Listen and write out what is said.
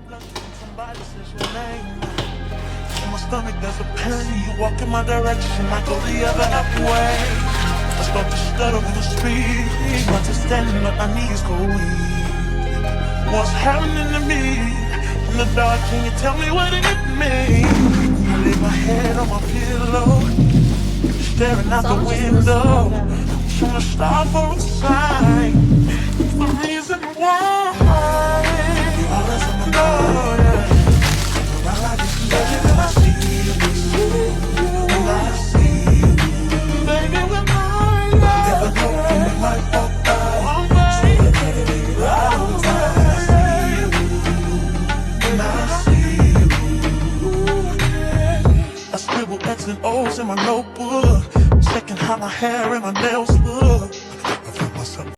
Somebody says your name. In my stomach there's a pain. You walk in my direction, I go the other way. I start to stutter when I speak. Understanding what my knees go weak. What's happening to me? In the dark, can you tell me what it means? I lay my head on my pillow, staring out the window, trying to stop for a sign. The reason why you always on my mind, yeah. I just love you when I see you, when I see you. Baby, we're mine, yeah. Never know when we might walk by, so you better be right on time. When I see you, when I see you. I scribble X's and O's in my notebook, checking how my hair and my nails